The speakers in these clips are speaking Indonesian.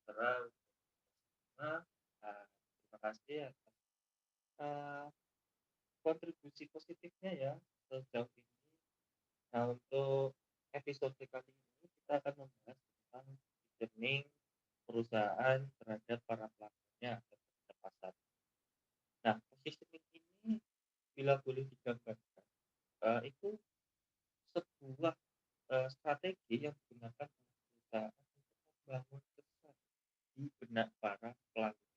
sejahtera. Nah, terima kasih atas, eee, kontribusi positifnya ya sejauh ini. Nah, untuk episode kali ini kita akan membahas tentang positioning perusahaan terhadap para pelanggannya atau terhadap pasar. Nah, positioning ini bila boleh digambarkan, itu sebuah, strategi yang digunakan oleh perusahaan untuk membangun kesan di benak para pelanggan.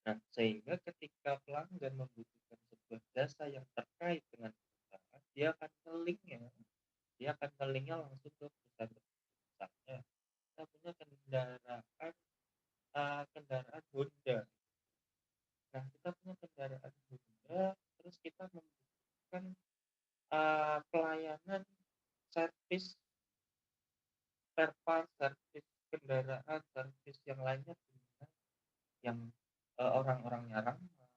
Nah, sehingga ketika pelanggan membutuhkan sebuah jasa yang terkait dengan perusahaan, dia akan nge langsung ke perusahaan tersebut. Misalnya, kita punya kendaraan Honda. Nah, kita punya kendaraan Honda, terus kita membutuhkan, pelayanan servis spare part, servis kendaraan, servis yang lainnya di mana yang, orang-orangnya ramah,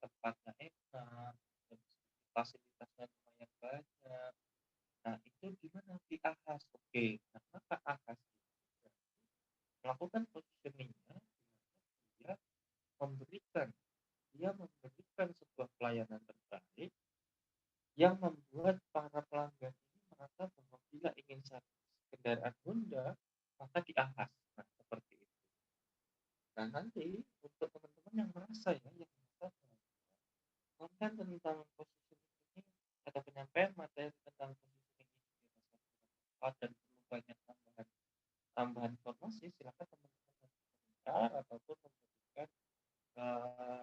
tempatnya enak, terus fasilitasnya lumayan banyak. Nah, itu gimana? Di ahas. Oke, nah maka ahas itu melakukan positioning-nya dia memberikan dia memberikan sebuah pelayanan terbaik yang membuat para pelanggan ini merasa bahwa bila ingin servis kendaraan Honda, maka di ahas. Nah, seperti itu. Nah, nanti untuk teman-teman yang merasa ya, yang merasa bahwa konten tentang positioning ini atau penyampaian materi tentang positioning ini dirasa kurang tepat dan perlu banyak tambahan tambahan informasi, silakan teman-teman nanti komentar ataupun memberikan,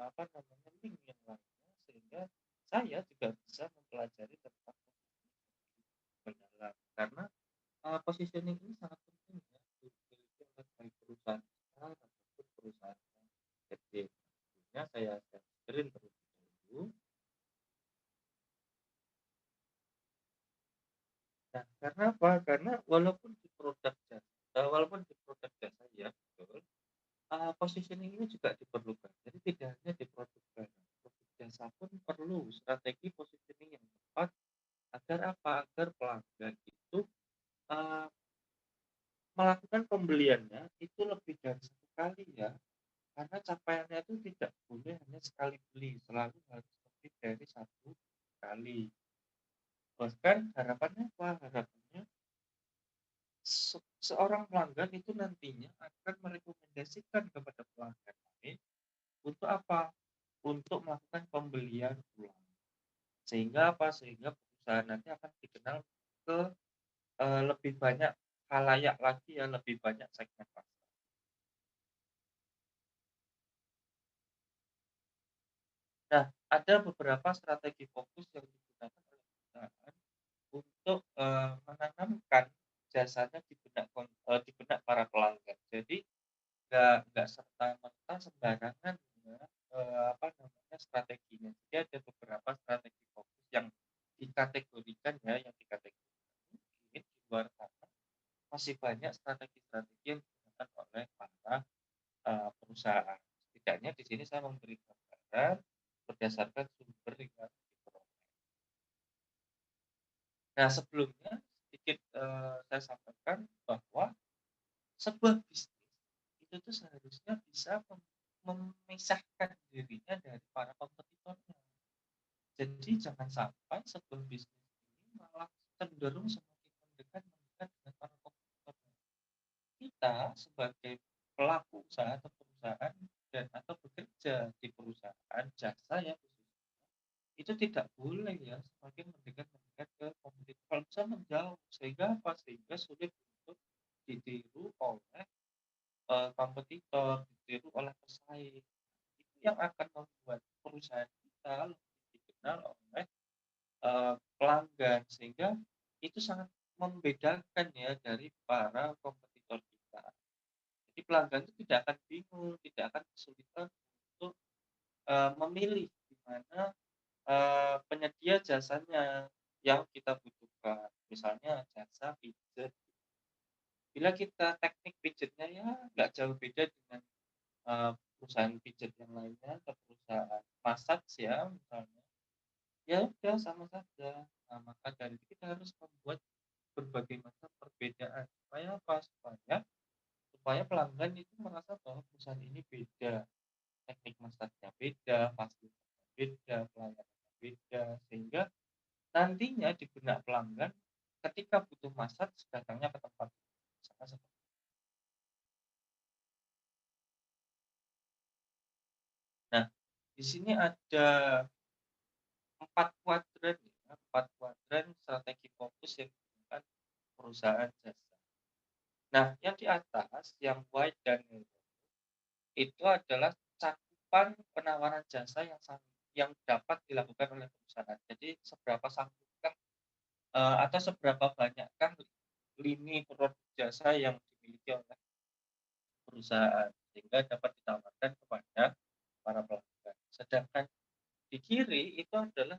apa namanya, link yang lainnya sehingga saya juga bisa mempelajari tentang positioning lebih mendalam. Karena, positioning ini sangat penting ya dimiliki oleh baik perusahaan besar ataupun perusahaan yang kecil. Tentunya saya sharing terlebih dahulu. Nah, karena apa? Karena walaupun di produk jasa ya betul, positioning ini juga diperlukan. Jadi tidak hanya di produk barang, produk jasa pun perlu strategi positioning yang tepat agar apa? Agar pelanggan itu, eee, melakukan pembeliannya itu lebih dari satu kali ya, karena capaiannya itu tidak boleh hanya sekali beli, selalu harus lebih dari satu kali. Bahkan harapannya apa? Harapannya seorang pelanggan itu nantinya akan merekomendasikan kepada pelanggan lain untuk apa? Untuk melakukan pembelian ulang. Sehingga apa? Sehingga perusahaan nanti akan dikenal ke, lebih banyak khalayak lagi ya, lebih banyak segmen pasar. Nah, ada beberapa strategi fokus yang digunakan oleh perusahaan untuk, menanamkan jasanya di benak para pelanggan. Jadi nggak serta-merta sembarangan ya, apa namanya, strateginya. Jadi ada beberapa strategi fokus yang dikategorikan mungkin di luar sana masih banyak strategi-strategi yang digunakan oleh para, perusahaan. Setidaknya di sini saya memberi gambaran berdasarkan sumber yang diperoleh. Nah, sebelumnya sedikit, saya sampaikan bahwa sebuah bisnis itu tuh seharusnya bisa memisahkan dirinya dari para kompetitornya. Jadi jangan sampai sebuah bisnis ini malah cenderung semakin mendekat dengan para kompetitornya. Kita sebagai pelaku usaha atau perusahaan dan atau bekerja di perusahaan jasa ya khususnya, itu tidak boleh ya semakin mendekat-mendekat ke kompetitor. Kalau bisa menjauh, sehingga apa? Sehingga sulit untuk ditiru oleh, kompetitor, ditiru oleh pesaing. Itu yang akan membuat perusahaan kita lebih dikenal oleh, pelanggan, sehingga itu sangat membedakan ya dari para kompetitor kita. Jadi pelanggan itu tidak akan bingung, tidak akan kesulitan untuk, memilih di mana, penyedia jasanya yang kita butuhkan. Misalnya jasa pijet, bila kita teknik pijetnya ya nggak jauh beda dengan, perusahaan pijet yang lainnya atau perusahaan massage ya misalnya, ya udah sama saja. Nah, maka dari itu kita harus membuat berbagai macam perbedaan supaya apa? Supaya supaya pelanggan itu merasa bahwa perusahaan ini beda, teknik masaknya beda, fasilitasnya beda, pelayanannya beda, sehingga nantinya di benak pelanggan ketika butuh massage datangnya ke tempat misalnya nah, di sini ada 4 kuadran ya, 4 kuadran strategi fokus yang digunakan perusahaan jasa. Nah, yang di atas, yang white dan yellow, itu adalah cakupan penawaran jasa yang dapat dilakukan oleh perusahaan. Jadi seberapa sanggupkah, atau seberapa banyakkah lini produk jasa yang dimiliki oleh perusahaan, sehingga dapat ditawarkan kepada para pelanggan. Sedangkan di kiri itu adalah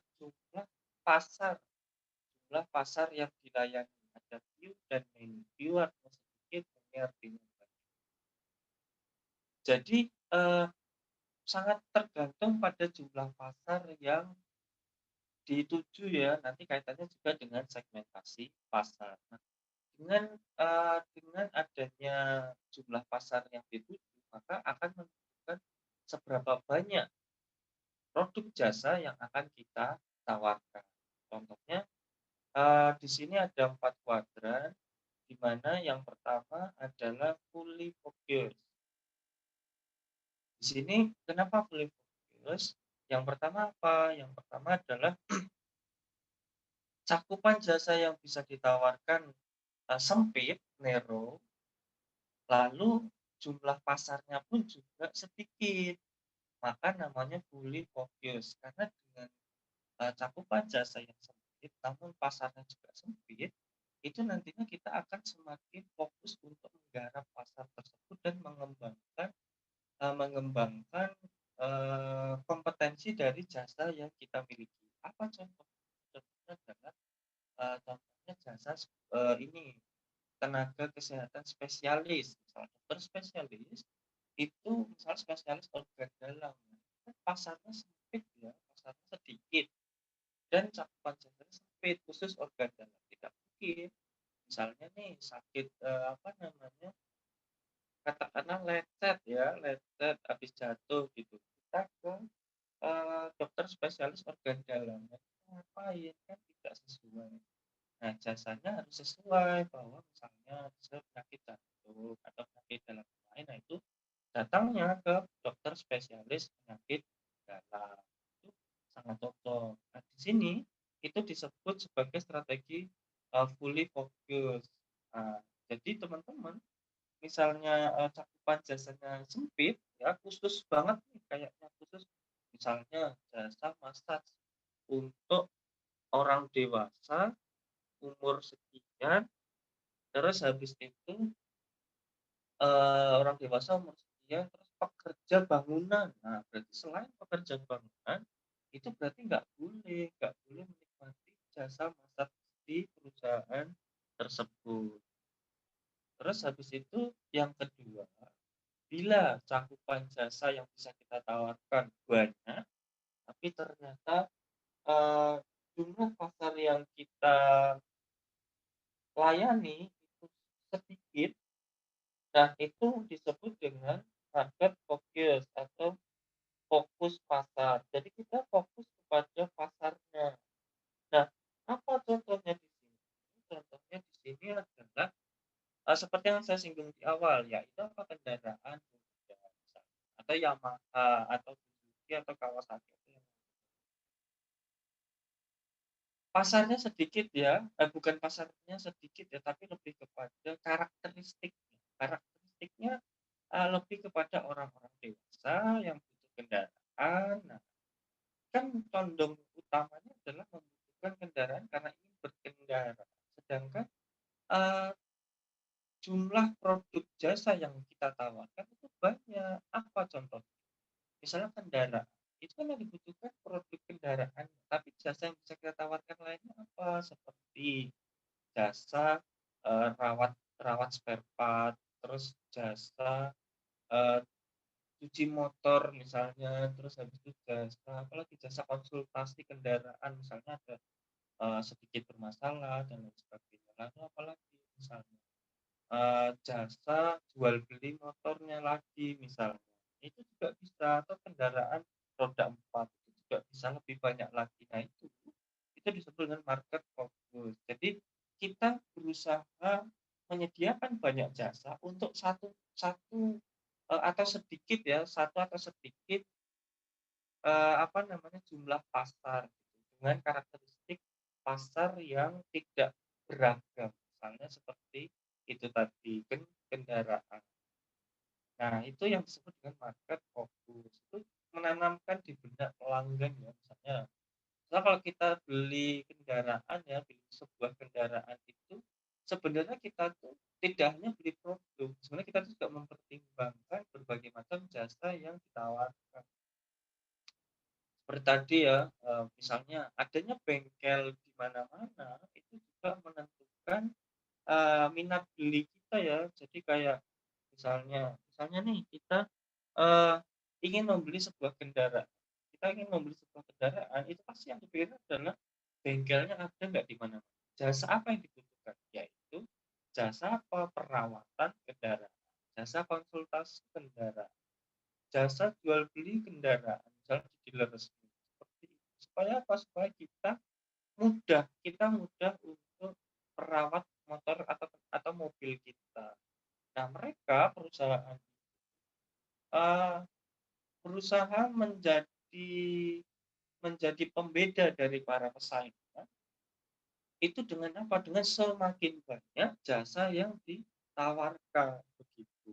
pasar jumlah pasar yang dilayani. Ada view dan menu. View artinya sedikit, menu artinya banyak. Jadi, sangat tergantung pada jumlah pasar yang dituju ya, nanti kaitannya juga dengan segmentasi pasar. Nah, dengan adanya jumlah pasar yang dituju, maka akan menentukan seberapa banyak produk jasa yang akan kita tawarkan. Contohnya, di sini ada 4 kuadran, di mana yang pertama adalah fully focused. Di sini kenapa fully focused? Yang pertama apa? Yang pertama adalah cakupan jasa yang bisa ditawarkan, sempit, narrow, lalu jumlah pasarnya pun juga sedikit, maka namanya fully focused. Karena dengan, cakupan jasa yang sempit, namun pasarnya juga sempit, itu nantinya kita akan semakin fokus untuk menggarap pasar tersebut dan mengembangkan, kompetensi dari jasa yang kita miliki. Apa contoh? Contohnya adalah, contohnya jasa ini, tenaga kesehatan spesialis, misal dokter spesialis, itu misal spesialis organ dalam, kan pasarnya sempit ya, pasarnya sedikit dan cakupan jasanya sempit, khusus organ dalam. Tidak mungkin, misalnya nih sakit, apa namanya, katakanlah lecet ya, lecet habis jatuh gitu, kita ke, dokter spesialis organ dalam, nah ngapain, kan tidak sesuai. Nah, jasanya harus sesuai bahwa misalnya penyakit jantung atau penyakit dalam lain, nah itu datangnya ke dokter spesialis penyakit dalam, itu sangat cocok. Nah, di sini itu disebut sebagai strategi, fully focus. Nah, jadi teman-teman misalnya, cakupan jasanya sempit, ya khusus banget nih kayaknya khusus, misalnya jasa massage untuk orang dewasa umur sekian, terus habis itu, orang dewasa umur sekian, terus pekerja bangunan. Nah, berarti selain pekerja bangunan, itu berarti nggak boleh menikmati jasa massage di perusahaan tersebut. Terus habis itu yang kedua, bila cakupan jasa yang bisa kita tawarkan banyak, tapi ternyata, eee, jumlah pasar yang kita layani itu sedikit, nah itu disebut dengan market focus atau fokus pasar. Jadi kita fokus kepada pasarnya. Nah, apa contohnya di sini? Contohnya di sini adalah, seperti yang saya singgung di awal, yaitu apa, kendaraan Honda misalnya, atau Yamaha, atau Suzuki, atau Kawasaki, atau yang pasarnya sedikit ya, bukan pasarnya sedikit ya, tapi lebih kepada karakteristiknya. Karakteristiknya, lebih kepada orang-orang dewasa yang butuh kendaraan. Nah, kan condong utamanya adalah membutuhkan kendaraan karena ingin berkendara. Sedangkan, eee, jumlah produk jasa yang kita tawarkan itu banyak. Apa contohnya? Misalnya kendaraan, itu kan yang dibutuhkan produk kendaraan, tapi jasa yang bisa kita tawarkan lainnya apa? Seperti jasa, rawat rawat spare part, terus jasa, eee, cuci motor misalnya, terus habis itu jasa apalagi, jasa konsultasi kendaraan misalnya ada, sedikit bermasalah dan lain sebagainya. Lalu apalagi misalnya? jasa jual beli motornya lagi misalnya, itu juga bisa atau kendaraan roda 4 itu juga bisa lebih banyak lagi. Nah itu disebut dengan market focus. Jadi kita berusaha menyediakan banyak jasa untuk satu satu, atau sedikit ya, satu atau sedikit, apa namanya, jumlah pasar gitu, dengan karakteristik pasar yang tidak beragam. Misalnya seperti itu tadi, kendaraan. Nah, itu yang disebut dengan market focus. Itu menanamkan di benak pelanggan ya, misalnya kalau kita beli kendaraan ya, beli sebuah kendaraan itu, sebenarnya kita tuh tidak hanya beli produk, sebenarnya kita juga mempertimbangkan berbagai macam jasa yang ditawarkan. Seperti tadi ya, misalnya adanya bengkel di mana-mana, itu juga menentukan, minat beli kita ya. Jadi kayak misalnya misalnya nih kita, eee, ingin membeli sebuah kendaraan kita ingin membeli sebuah kendaraan, itu pasti yang dipikirkan adalah bengkelnya ada nggak di mana. Jasa apa yang dibutuhkan? Yaitu jasa apa? Perawatan kendaraan, jasa konsultasi kendaraan, jasa jual beli kendaraan, misalnya di dealer resmi, seperti itu. Supaya apa? Supaya kita mudah untuk merawat motor atau mobil kita. Nah, mereka perusahaan, eee, berusaha menjadi menjadi pembeda dari para pesaingnya, itu dengan apa? Dengan semakin banyak jasa yang ditawarkan, begitu.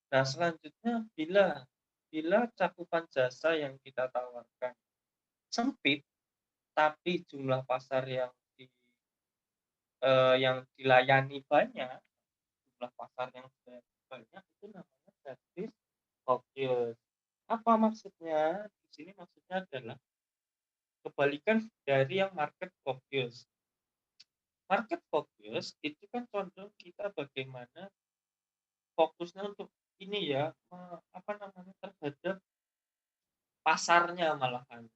Nah, selanjutnya bila bila cakupan jasa yang kita tawarkan sempit, tapi jumlah pasar yang dilayani banyak, jumlah pasar yang banyak, itu namanya service focus. Apa maksudnya? Di sini maksudnya adalah kebalikan dari yang market focus. Market focus itu kan condong kita bagaimana fokusnya untuk ini ya, apa namanya, terhadap pasarnya malahan.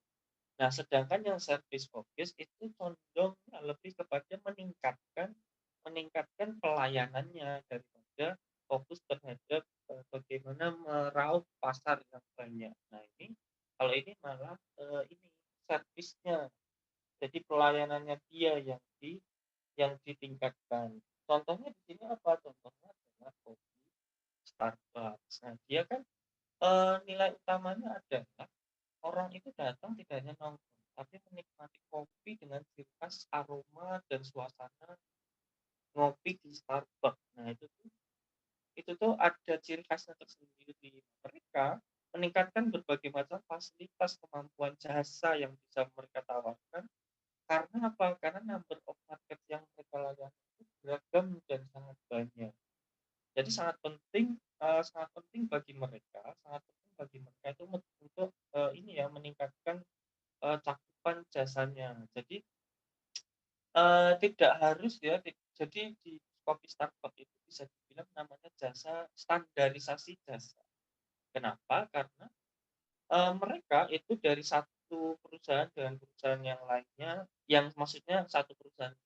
Nah, sedangkan yang service focus itu condongnya lebih kepada meningkatkan pelayanannya daripada fokus terhadap, bagaimana meraup pasar yang banyak. Nah kalau ini malah, ini servisnya, jadi pelayanannya dia yang ditingkatkan. Contohnya di sini apa? Contohnya adalah kopi Starbucks. Nah, dia kan, nilai utamanya adalah orang itu datang tidak hanya nongkrong, tapi menikmati kopi dengan ciri khas aroma dan suasana ngopi di Starbucks. Nah, itu tuh ada ciri khasnya tersendiri. Mereka meningkatkan berbagai macam fasilitas, kemampuan jasa yang bisa mereka tawarkan. Karena apa? Karena number of market yang mereka layani itu beragam dan sangat banyak. Jadi sangat penting bagi mereka itu untuk, ini ya, meningkatkan, cakupan jasanya. Jadi, tidak harus ya, jadi di kopi Starbucks itu bisa dibilang namanya jasa standarisasi jasa. Kenapa? Karena, mereka itu dari satu perusahaan dengan perusahaan yang lainnya, yang maksudnya satu perusahaan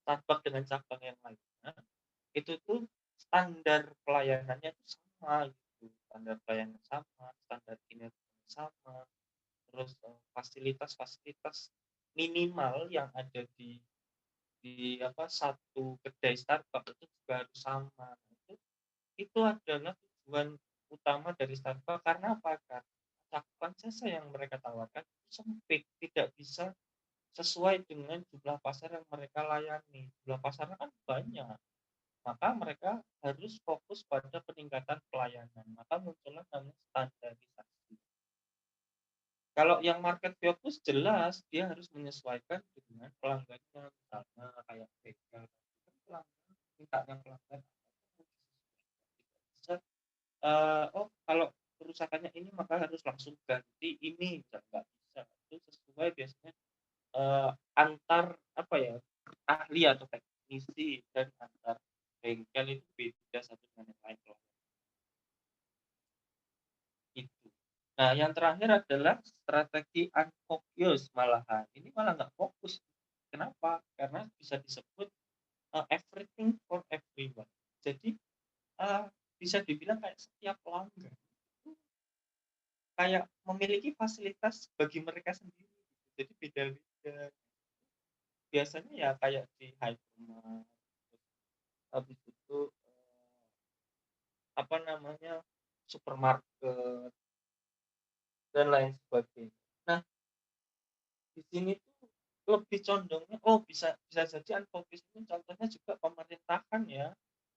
Starbucks dengan cabang yang lainnya, itu tuh standar pelayanannya tuh sama gitu, standar pelayanan sama, standar kinerjanya sama, terus, fasilitas-fasilitas minimal yang ada di apa, satu kedai Starbucks itu juga harus sama. Itu adalah tujuan utama dari Starbucks karena apa? Karena cakupan jasa yang mereka tawarkan itu sempit, tidak bisa sesuai dengan jumlah pasar yang mereka layani. Jumlah pasarnya kan banyak, maka mereka harus fokus pada peningkatan pelayanan. Maka muncullah namanya standarisasi. Kalau yang market fokus jelas dia harus menyesuaikan dengan pelanggannya, misalnya kayak bengkel, kan pelanggan minta yang pelanggan bisa, oh kalau kerusakannya ini maka harus langsung ganti ini, nggak bisa. Itu sesuai biasanya, antar apa ya, ahli atau teknisi dan antar bengkel itu beda satu dengan yang lain kalau itu. Nah, yang terakhir adalah strategi unfocus malahan. Ini malah nggak fokus. Kenapa? Karena bisa disebut, everything for bisa dibilang kayak setiap pelanggan itu kayak memiliki fasilitas bagi mereka sendiri gitu. Jadi beda-beda. Biasanya ya kayak di hypermart, terus habis itu, apa namanya, supermarket dan lain sebagainya. Nah, di sini tuh lebih condongnya bisa bisa jadi unfocus ini contohnya juga pemerintahan ya.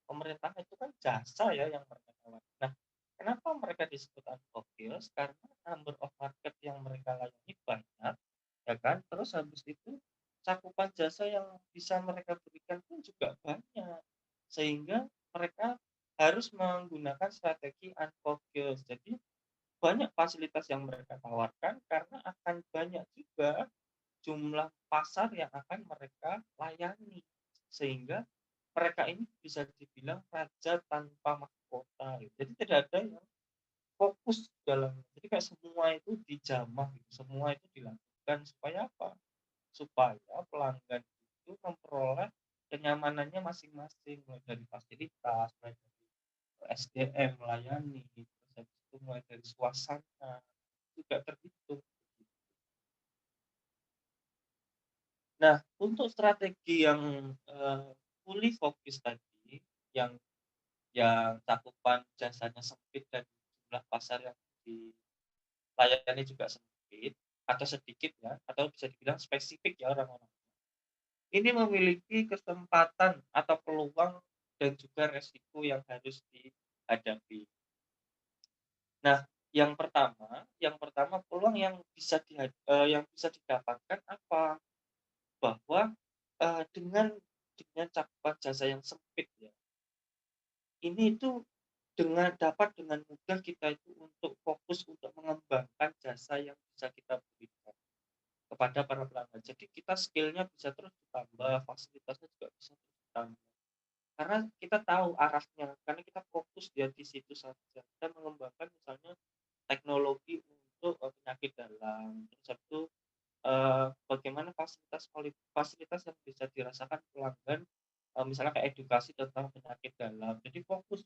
Pemerintahan itu kan jasa ya yang mereka tawarkan. Nah, kenapa mereka disebut unfocus? Karena number of market yang mereka layani banyak, ya kan? Terus habis itu cakupan jasa yang bisa mereka berikan pun juga banyak. Sehingga mereka harus menggunakan strategi unfocus. Jadi banyak fasilitas yang mereka tawarkan karena akan banyak juga jumlah pasar yang akan mereka layani. Sehingga mereka ini bisa dibilang raja tanpa mahkota gitu. Jadi tidak ada yang fokus dalam, jadi kayak semua itu dijamah gitu, semua itu dilakukan supaya apa? Supaya pelanggan itu memperoleh kenyamanannya masing-masing, mulai dari fasilitas, mulai dari SDM melayani, terus habis itu mulai dari suasana juga terhitung. Nah, untuk strategi yang fully fokus tadi, yang cakupan jasanya sempit dan jumlah pasar yang dilayani juga sempit atau sedikit ya, atau bisa dibilang spesifik ya orang-orang. Ini memiliki kesempatan atau peluang dan juga resiko yang harus dihadapi. Nah, yang pertama peluang yang bisa didapatkan apa? Bahwa, dengan cakupan jasa yang sempit ya, ini itu dengan mudah kita itu untuk fokus untuk mengembangkan jasa yang bisa kita berikan kepada para pelanggan. Jadi kita skill-nya bisa terus ditambah, fasilitasnya juga bisa terus ditambah. Karena kita tahu arahnya, karena kita fokus dia di situ saja. Kita mengembangkan misalnya teknologi untuk, penyakit dalam, terus habis itu, bagaimana fasilitas yang bisa dirasakan pelanggan, misalnya kayak edukasi tentang penyakit dalam. Jadi fokus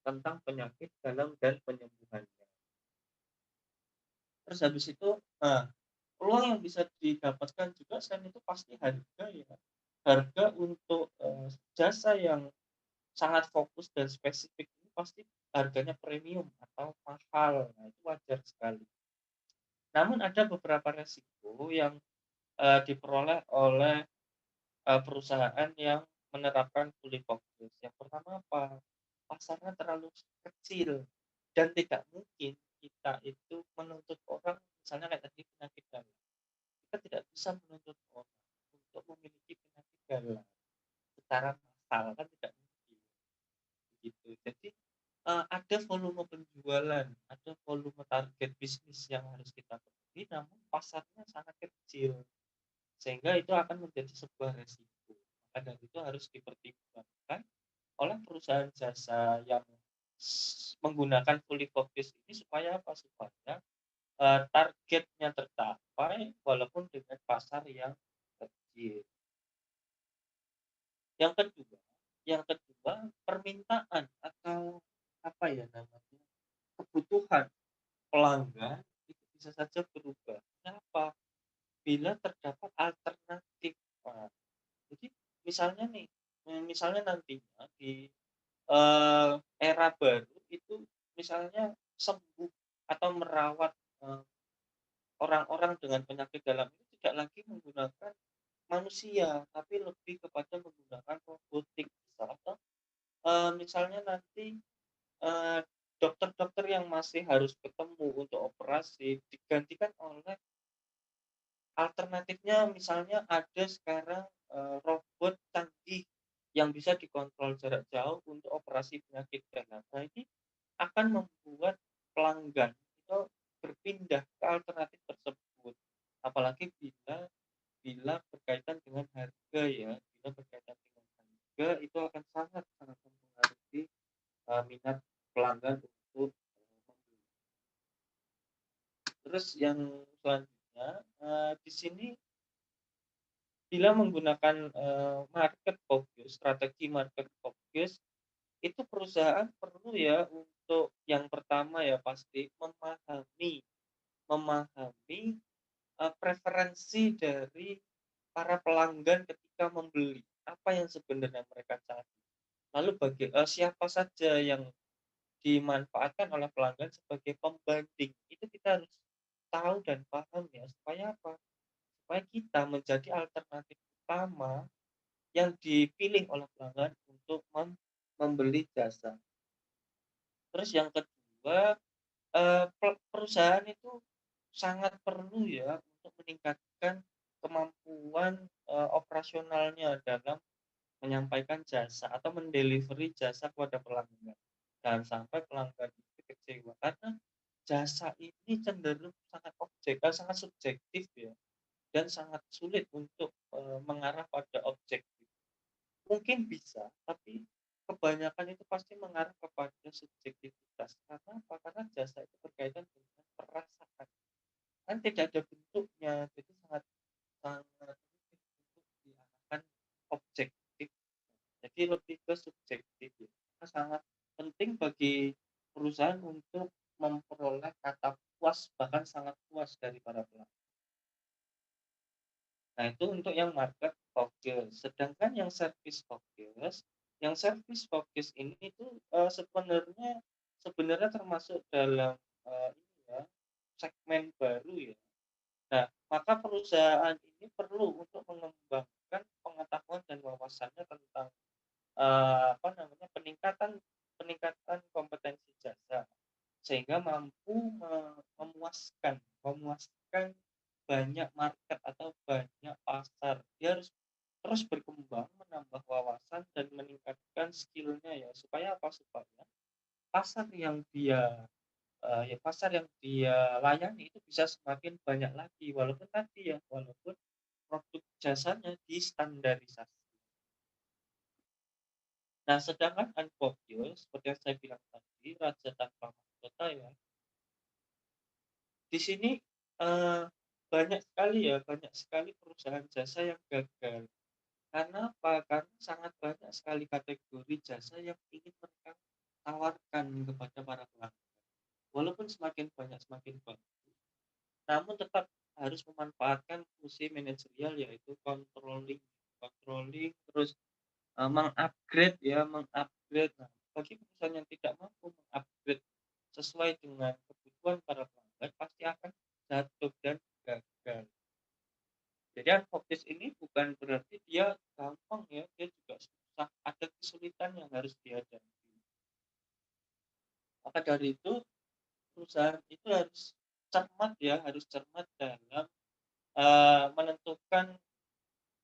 tentang penyakit dalam dan penyembuhannya. Terus habis itu, peluang yang bisa didapatkan juga selain itu pasti harga ya. Harga untuk, jasa yang sangat fokus dan spesifik ini pasti harganya premium atau mahal. Nah, itu wajar sekali. Namun ada beberapa resiko yang, diperoleh oleh, perusahaan yang menerapkan fully focus. Yang pertama apa? Pasarnya terlalu kecil dan tidak mungkin kita itu menuntut orang misalnya kayak tadi penyakit dalam. Kita tidak bisa menuntut orang untuk memiliki penyakit dalam secara massal, kan tidak mungkin, begitu. Jadi, ada volume penjualan, ada volume target bisnis yang harus kita penuhi, namun pasarnya sangat kecil, sehingga itu akan menjadi sebuah resiko. Maka dari itu harus dipertimbangkan oleh perusahaan jasa yang menggunakan fully focus ini supaya apa? Supaya, targetnya tercapai walaupun dengan pasar yang kecil. Yang kedua yang kedua, permintaan atau apa ya namanya, kebutuhan pelanggan itu bisa saja berubah. Kenapa? Bila terdapat alternatif. Nah, jadi misalnya nih, misalnya nantinya di, era baru itu misalnya sembuh atau merawat, eee, orang-orang dengan penyakit dalam itu tidak lagi menggunakan manusia, tapi lebih kepada menggunakan robotik misal atau, misalnya nanti, eee, dokter-dokter yang masih harus ketemu untuk operasi digantikan oleh alternatifnya misalnya ada sekarang, robot canggih yang bisa dikontrol jarak jauh untuk operasi penyakit dalam. Nah, ini akan membuat pelanggan itu berpindah ke alternatif tersebut. Apalagi bila bila berkaitan dengan harga ya, bila berkaitan dengan harga itu akan sangat sangat mempengaruhi, minat pelanggan untuk, membeli. Terus yang selanjutnya, di sini bila menggunakan, market focus, strategi market focus, itu perusahaan perlu ya untuk yang pertama ya pasti memahami memahami, preferensi dari para pelanggan ketika membeli, apa yang sebenarnya mereka cari. Lalu siapa saja yang dimanfaatkan oleh pelanggan sebagai pembanding, itu kita harus tahu dan paham ya, supaya apa? Supaya kita menjadi alternatif utama yang dipilih oleh pelanggan untuk membeli jasa. Terus yang kedua, perusahaan itu sangat perlu ya untuk meningkatkan kemampuan, operasionalnya dalam menyampaikan jasa atau mendelivery jasa kepada pelanggan. Jangan sampai pelanggan itu kecewa karena jasa ini cenderung sangat subjektif ya dan sangat sulit untuk, mengarah pada objektif. Mungkin bisa, tapi kebanyakan itu pasti mengarah kepada subjektivitas. Karena apa? Karena jasa itu berkaitan dengan perasaan. Kan tidak ada bentuknya, jadi sangat sangat sulit untuk diarahkan objektif. Jadi lebih ke subjektif ya. Karena sangat penting bagi perusahaan untuk memperoleh kata puas, bahkan sangat puas dari para pelanggan. Nah, itu untuk yang market focus. Sedangkan yang service focus ini itu, sebenarnya termasuk dalam, ini ya, segmen baru ya. Nah, maka perusahaan ini perlu untuk mengembangkan pengetahuan dan wawasannya tentang, apa namanya, peningkatan peningkatan kompetensi jasa, sehingga mampu memuaskan memuaskan banyak market atau banyak pasar. Dia harus terus berkembang, menambah wawasan dan meningkatkan skill-nya ya, supaya apa? Supaya pasar yang dia, pasar yang dia layani itu bisa semakin banyak lagi, walaupun produk jasanya distandarisasi. Nah, sedangkan unfocused seperti yang saya bilang tadi, raja tanpa mahkota ya, di sini, eee, banyak sekali perusahaan jasa yang gagal. Karena apa? Karena sangat banyak sekali kategori jasa yang ingin mereka tawarkan kepada para pelanggan. Walaupun semakin banyak semakin bagus, namun tetap harus memanfaatkan fungsi manajerial yaitu controlling controlling, terus, meng-upgrade. Nah, bagi perusahaan yang tidak mampu meng-upgrade sesuai dengan kebutuhan para pelanggan, pasti akan jatuh dan gagal. Jadi advocates ini bukan berarti dia gampang ya, dia juga susah, ada kesulitan yang harus dihadapi. Maka dari itu, perusahaan itu harus cermat dalam, menentukan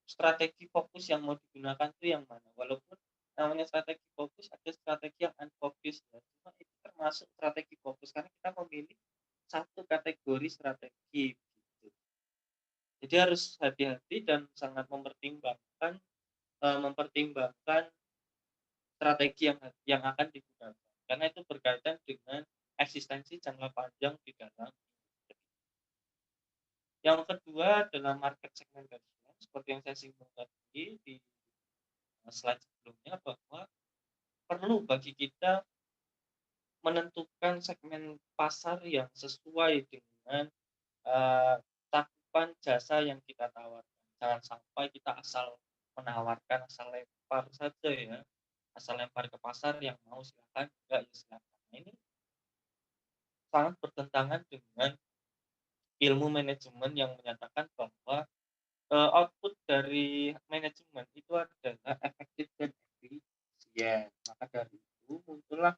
strategi fokus yang mau digunakan itu yang mana. Walaupun namanya strategi fokus, ada strategi yang unfocused ya, cuma itu termasuk strategi fokus karena kita memilih satu kategori strategi, gitu. Jadi harus hati-hati dan sangat mempertimbangkan strategi yang akan digunakan, karena itu berkaitan dengan eksistensi jangka panjang di dalam industri. Yang kedua adalah market segmentation, seperti yang saya singgung tadi di slide sebelumnya, bahwa perlu bagi kita menentukan segmen pasar yang sesuai dengan, eee, cakupan jasa yang kita tawarkan. Jangan sampai kita asal lempar saja ya, asal lempar ke pasar, yang mau silakan, enggak ya silakan. Nah, ini sangat bertentangan dengan ilmu manajemen yang menyatakan bahwa, output dari manajemen itu adalah efektif dan efisien. Maka dari itu muncullah,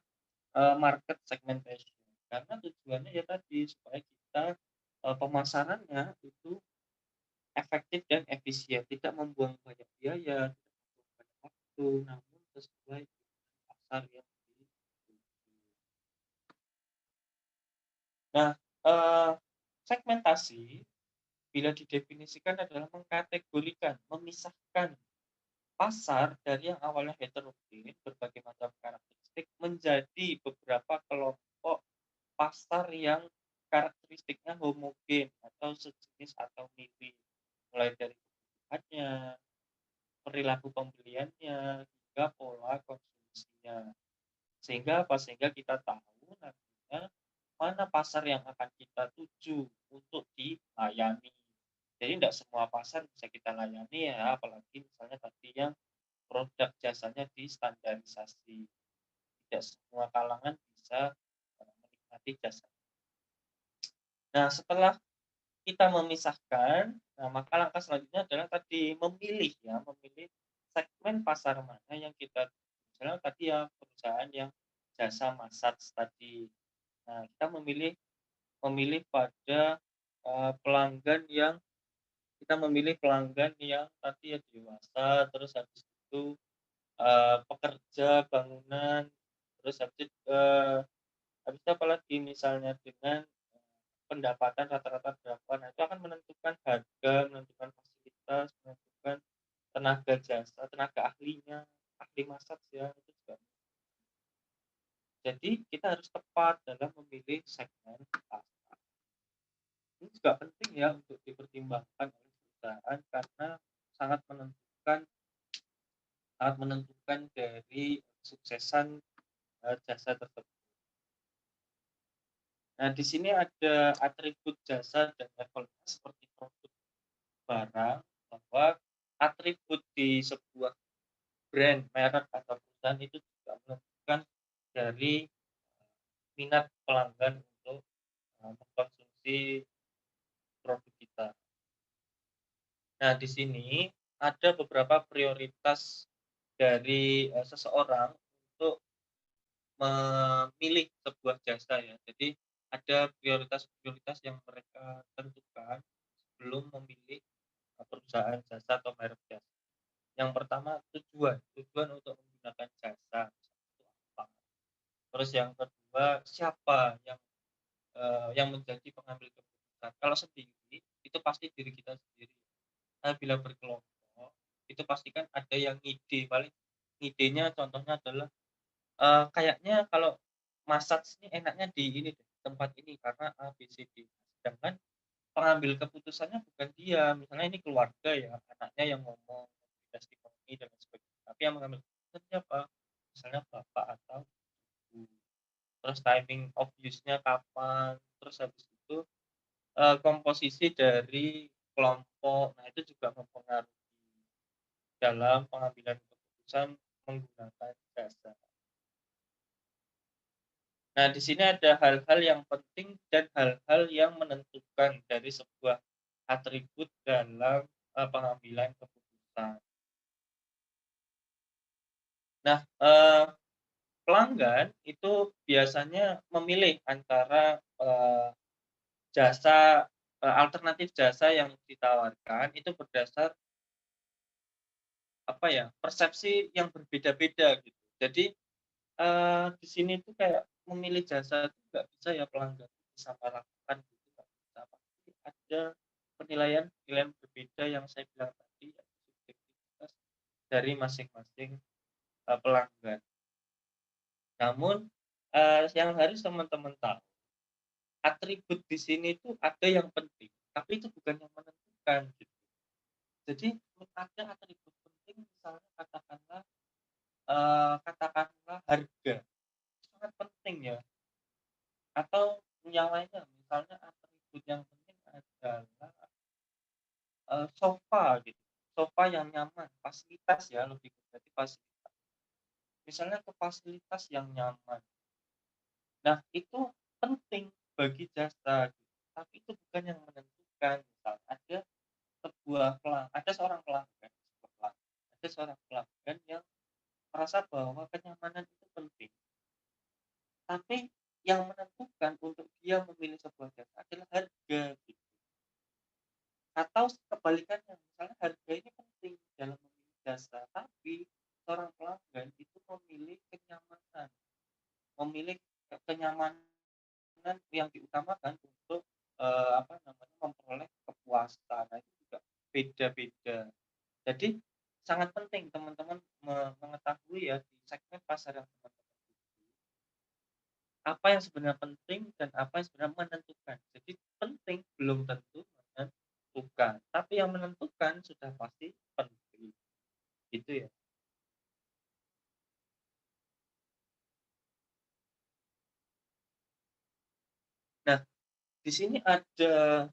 market segmentation. Karena tujuannya ya tadi, supaya kita, pemasarannya itu efektif dan efisien, tidak membuang banyak biaya, tidak membuang banyak waktu, namun sesuai dengan pasar yang dituju. Nah, eee, segmentasi bila didefinisikan adalah mengkategorikan, memisahkan pasar dari yang awalnya heterogen, berbagai macam karakteristik, menjadi beberapa kelompok pasar yang karakteristiknya homogen atau sejenis atau mirip, mulai dari kebutuhannya, perilaku pembeliannya, hingga pola konsumsinya. Sehingga apa? Sehingga kita tahu nantinya mana pasar yang akan kita tuju untuk dilayani. Jadi tidak semua pasar bisa kita layani ya, apalagi misalnya tadi yang produk jasanya distandarisasi. Tidak semua kalangan bisa menikmati jasa. Nah, setelah kita memisahkan, nah maka langkah selanjutnya adalah tadi memilih ya, memilih segmen pasar mana yang kita misalnya tadi ya perusahaan yang jasa massage tadi. Nah, kita memilih memilih pada, pelanggan yang kita memilih pelanggan yang tadi ya dewasa, terus habis itu, pekerja bangunan, terus habis itu apalagi misalnya dengan pendapatan rata-rata berapa, nah itu akan menentukan harga, menentukan fasilitas, menentukan tenaga jasa, tenaga ahlinya, ahli massage ya, itu juga. Jadi kita harus tepat dalam memilih segmen pasar. Ini juga penting ya untuk dipertimbangkan oleh perusahaan karena sangat menentukan sangat menentukan dari kesuksesan, jasa tersebut. Nah, di sini ada atribut jasa dan levelnya seperti produk barang, bahwa atribut di sebuah brand, merek, atau perusahaan itu juga menentukan dari minat pelanggan untuk, mengkonsumsi produk kita. Nah, di sini ada beberapa prioritas dari, seseorang untuk memilih sebuah jasa ya. Jadi ada prioritas-prioritas yang mereka tentukan sebelum memilih, perusahaan jasa atau merek jasa. Yang pertama tujuan, tujuan untuk menggunakan jasa, itu apa. Terus yang kedua siapa yang menjadi pengambil keputusan. Kalau sendiri, itu pasti diri kita sendiri. Nah, bila berkelompok, itu pasti kan ada yang ngide, paling ngidenya contohnya adalah, kayaknya kalau masak ini enaknya di ini deh, tempat ini karena A, B, C, D. Sedangkan pengambil keputusannya bukan dia, misalnya ini keluarga ya, anaknya yang ngomong, testimoni dan lain sebagainya. Tapi yang mengambil keputusan siapa? Misalnya bapak atau ibu. Terus timing of use-nya kapan, terus habis itu, komposisi dari kelompok, nah itu juga mempengaruhi dalam pengambilan keputusan menggunakan jasa. Nah, di sini ada hal-hal yang penting dan hal-hal yang menentukan dari sebuah atribut dalam, pengambilan keputusan. Nah, pelanggan itu biasanya memilih antara, alternatif jasa yang ditawarkan itu berdasar, apa ya, persepsi yang berbeda-beda gitu. Jadi, di sini tuh kayak memilih jasa itu nggak bisa ya pelanggan disamaratakan gitu, nggak bisa. Pasti ada penilaian-penilaian berbeda yang saya bilang tadi, yaitu subjektivitas dari masing-masing, pelanggan. Namun, yang harus teman-teman tahu, atribut di sini tuh ada yang penting, tapi itu bukan yang menentukan gitu. Jadi ada atribut penting misalnya katakanlah harga, sangat penting ya, atau yang lainnya misalnya atribut yang penting adalah, sofa gitu, sofa yang nyaman, fasilitas ya lebih berarti fasilitas. Misalnya ke fasilitas yang nyaman. Nah itu penting bagi jasa gitu, tapi itu bukan yang menentukan. Misal ada seorang pelanggan ada seorang pelanggan yang merasa bahwa kenyamanan itu penting. Tapi yang menentukan untuk dia memilih sebuah jasa adalah harga gitu. Atau kebalikannya, misalnya harga ini penting dalam memilih jasa, tapi seorang pelanggan itu memilih kenyamanan, memilih kenyamanan yang diutamakan untuk, apa namanya, memperoleh kepuasan. Nah, itu juga beda-beda. Jadi sangat penting teman-teman mengetahui ya di segmen pasar yang teman-teman tuju, apa yang sebenarnya penting dan apa yang sebenarnya menentukan. Jadi penting belum tentu menentukan, tapi yang menentukan sudah pasti penting, gitu ya. Di sini ada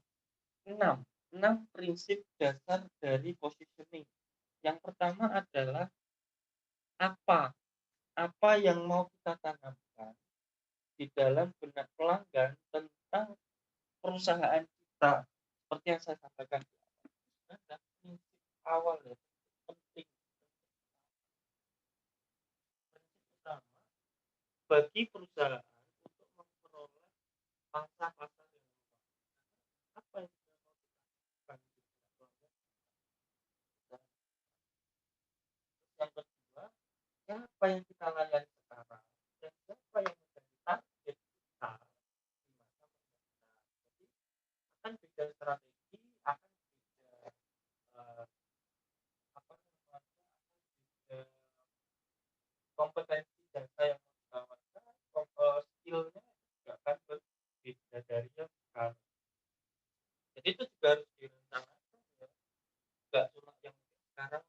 6 6 prinsip dasar dari positioning. Yang pertama adalah apa, apa yang mau kita tanamkan di dalam benak pelanggan tentang perusahaan kita. Seperti yang saya sampaikan di awal, adalah prinsip awal ya, penting, prinsip utama bagi perusahaan untuk memperoleh pangsa pasar yang luas. Apa yang kita mau lakukan di benak pelanggan? Yang kedua, siapa yang kita layani sekarang dan siapa yang menjadi target kita di masa mendatang. Jadi akan beda strategi, akan beda apa namanya, beda kompetensi jasa yang mau ditawarkan, skillnya juga akan berbeda dari yang sekarang. Jadi itu juga harus direncanakan ya, nggak cuma yang sekarang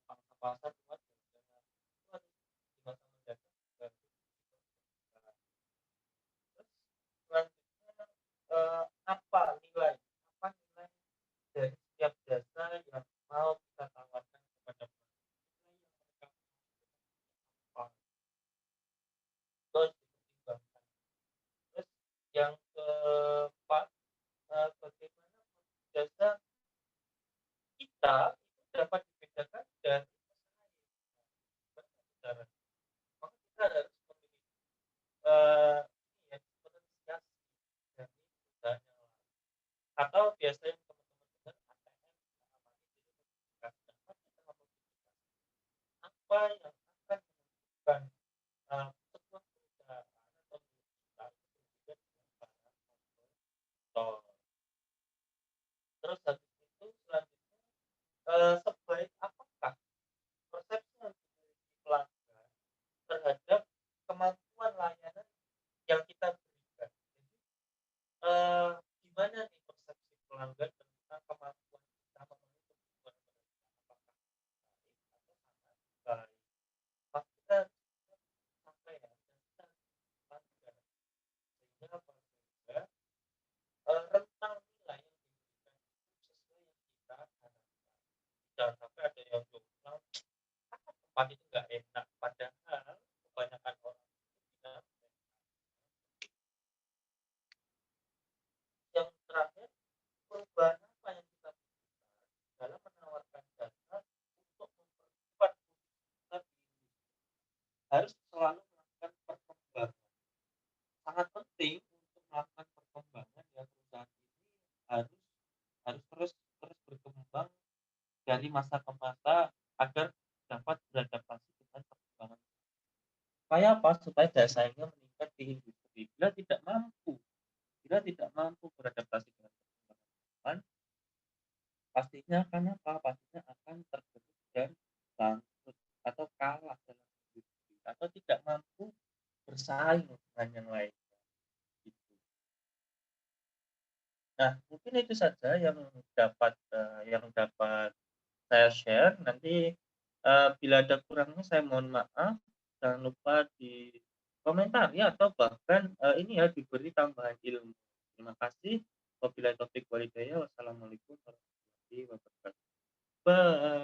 pangsa pasar luas dan itu harus di masa mendatang juga harus diperhatikan. Terus selanjutnya apa nilai apa nilai dari setiap jasa yang mau kita tawarkan kepada pelanggan, nilai yang mereka apa itu harus dipertimbangkan. Terus yang keempat, bagaimana jasa kita itu dapat dibedakan dari pesaing. Maka kita harus memiliki ini ya, diferensiasi dari perusahaan yang lain. Atau biasanya teman-teman dengar ATM, apa itu apa yang akan menentukan sebuah perusahaan atau perusahaan berbeda dengan para kompetitor. Terus habis itu selanjutnya sebaik apakah persepsi yang dimiliki pelanggan terhadap kemampuan layanan yang kita berikan. Jadi gimana nih persepsi pelanggan tentang kemampuan kita memenuhi kebutuhan mereka? Apakah baik atau sangat baik? Pas kita sampai ya, dan kita pelanggan sehingga apabila rentang nilai yang diberikan itu sesuai yang kita harapkan. Jangan sampai ada yang bilang tempat itu nggak enak, padahal kebanyakan orang itu bilang yang terakhir, perubahan apa yang kita butuhkan dalam menawarkan jasa untuk mempercepat kita di harus selalu melakukan perkembangan. Sangat penting untuk melakukan perkembangan ya, perusahaan ini harus harus terus terus berkembang dari masa ke masa agar dapat beradaptasi dengan perkembangan. Supaya apa? Supaya daya saingnya meningkat di industri. Bila tidak mampu beradaptasi dengan perkembangan zaman, pastinya akan apa? Pastinya akan tergerus dan bangkrut atau kalah dalam industri atau tidak mampu bersaing dengan yang lainnya gitu. Nah, mungkin itu saja yang dapat saya share. Nanti, bila ada kurangnya saya mohon maaf. Jangan lupa di komentari atau bahkan, ini ya, diberi tambahan ilmu. Terima kasih. Wabillahi taufik walhidayah. Wassalamualaikum warahmatullahi wabarakatuh. Bye.